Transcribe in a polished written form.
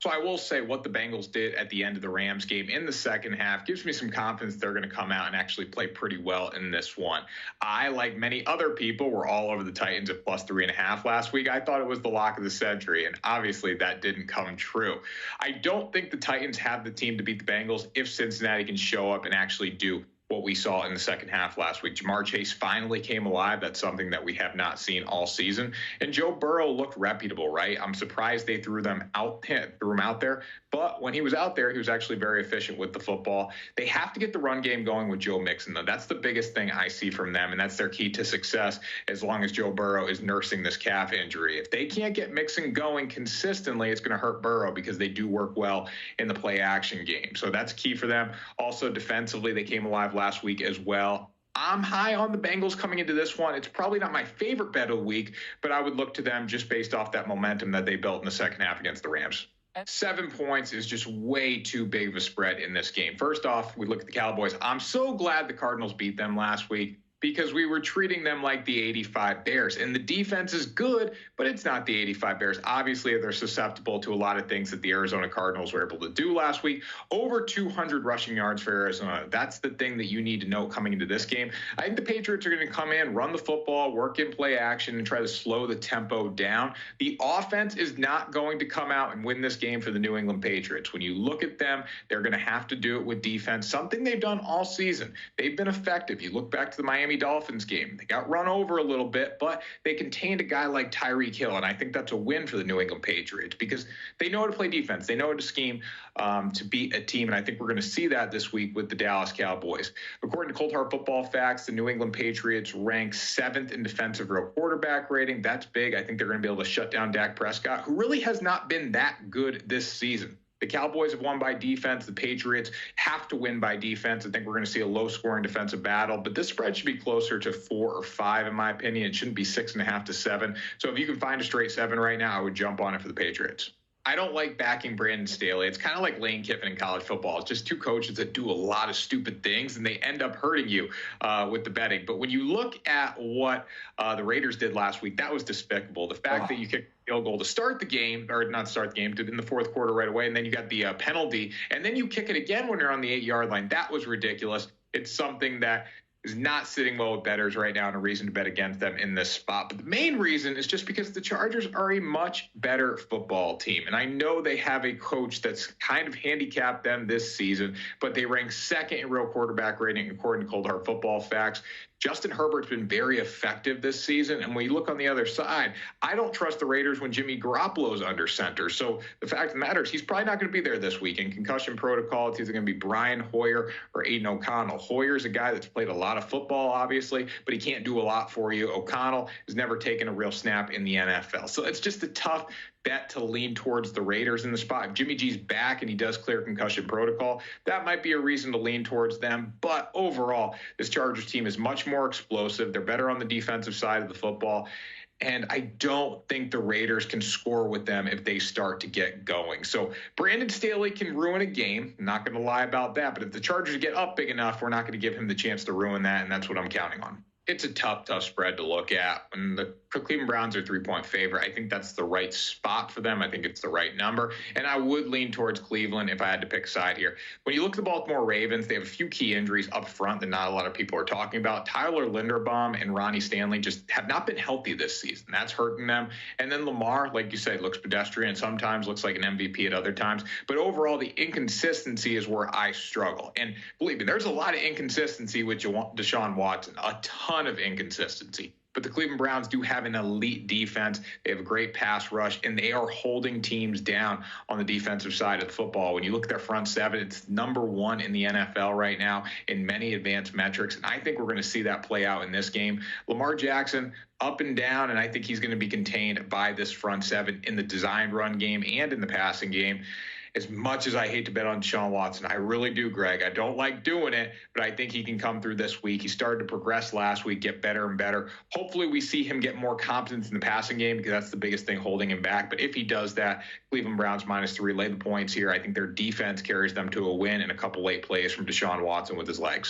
So I will say what the Bengals did at the end of the Rams game in the second half gives me some confidence they're going to come out and actually play pretty well in this one. I, like many other people, were all over the Titans at plus 3.5 last week. I thought it was the lock of the century, and obviously that didn't come true. I don't think the Titans have the team to beat the Bengals if Cincinnati can show up and actually do what we saw in the second half last week. Jamar Chase finally came alive. That's something that we have not seen all season. And Joe Burrow looked reputable, right? I'm surprised they threw him out there. But when he was out there, he was actually very efficient with the football. They have to get the run game going with Joe Mixon, though. That's the biggest thing I see from them, and that's their key to success as long as Joe Burrow is nursing this calf injury. If they can't get Mixon going consistently, it's going to hurt Burrow because they do work well in the play-action game. So that's key for them. Also, defensively, they came alive last week as well. I'm high on the Bengals coming into this one. It's probably not my favorite bet of the week, but I would look to them just based off that momentum that they built in the second half against the Rams. 7 points is just way too big of a spread in this game. First off, we look at the Cowboys. I'm so glad the Cardinals beat them last week because we were treating them like the 85 Bears. And the defense is good, but it's not the 85 Bears. Obviously, they're susceptible to a lot of things that the Arizona Cardinals were able to do last week. Over 200 rushing yards for Arizona. That's the thing that you need to know coming into this game. I think the Patriots are going to come in, run the football, work in play action, and try to slow the tempo down. The offense is not going to come out and win this game for the New England Patriots. When you look at them, they're going to have to do it with defense, something they've done all season. They've been effective. You look back to the Miami Dolphins game. They got run over a little bit, but they contained a guy like Tyreek Hill, and I think that's a win for the New England Patriots because they know how to play defense. They know how to scheme to beat a team, and I think we're going to see that this week with the Dallas Cowboys. According to Cold Hard Football Facts, the New England Patriots rank 7th in defensive real quarterback rating. That's big. I think they're going to be able to shut down Dak Prescott, who really has not been that good this season. The Cowboys have won by defense. The Patriots have to win by defense. I think we're going to see a low-scoring defensive battle, but this spread should be closer to 4 or 5, in my opinion. It shouldn't be 6.5 to 7. So if you can find a straight 7 right now, I would jump on it for the Patriots. I don't like backing Brandon Staley. It's kind of like Lane Kiffin in college football. It's just two coaches that do a lot of stupid things, and they end up hurting you with the betting. But when you look at what the Raiders did last week, that was despicable. The fact that you kicked a field goal to start the game, or not start the game, in the fourth quarter right away, and then you got the penalty, and then you kick it again when you're on the 8-yard line. That was ridiculous. It's something that is not sitting well with bettors right now and a reason to bet against them in this spot. But the main reason is just because the Chargers are a much better football team. And I know they have a coach that's kind of handicapped them this season, but they rank 2nd in real quarterback rating according to Cold Hard Football Facts. Justin Herbert's been very effective this season. And when you look on the other side, I don't trust the Raiders when Jimmy Garoppolo's under center. So the fact of the matter is he's probably not going to be there this week. In concussion protocol, it's either going to be Brian Hoyer or Aiden O'Connell. Hoyer's a guy that's played a lot of football, obviously, but he can't do a lot for you. O'Connell has never taken a real snap in the NFL. So it's just a tough bet to lean towards the Raiders in the spot. If Jimmy G's back and he does clear concussion protocol, that might be a reason to lean towards them. But overall, this Chargers team is much more explosive. They're better on the defensive side of the football. And I don't think the Raiders can score with them if they start to get going. So Brandon Staley can ruin a game. I'm not going to lie about that. But if the Chargers get up big enough, we're not going to give him the chance to ruin that. And that's what I'm counting on. It's a tough spread to look at. And the Cleveland Browns are 3-point favorite. I think that's the right spot for them. I think it's the right number. And I would lean towards Cleveland if I had to pick a side here. When you look at the Baltimore Ravens, they have a few key injuries up front that not a lot of people are talking about. Tyler Linderbaum and Ronnie Stanley just have not been healthy this season. That's hurting them. And then Lamar, like you said, looks pedestrian. Sometimes looks like an MVP at other times. But overall, the inconsistency is where I struggle. And believe me, there's a lot of inconsistency with Deshaun Watson. A ton of inconsistency. But the Cleveland Browns do have an elite defense. They have a great pass rush, and they are holding teams down on the defensive side of the football. When you look at their front seven, it's number 1 in the NFL right now in many advanced metrics, and I think we're going to see that play out in this game. Lamar Jackson, up and down, and I think he's going to be contained by this front seven in the designed run game and in the passing game. As much as I hate to bet on Deshaun Watson, I really do, Greg. I don't like doing it, but I think he can come through this week. He started to progress last week, get better and better. Hopefully we see him get more confidence in the passing game because that's the biggest thing holding him back. But if he does that, Cleveland Browns -3, lay the points here. I think their defense carries them to a win and a couple late plays from Deshaun Watson with his legs.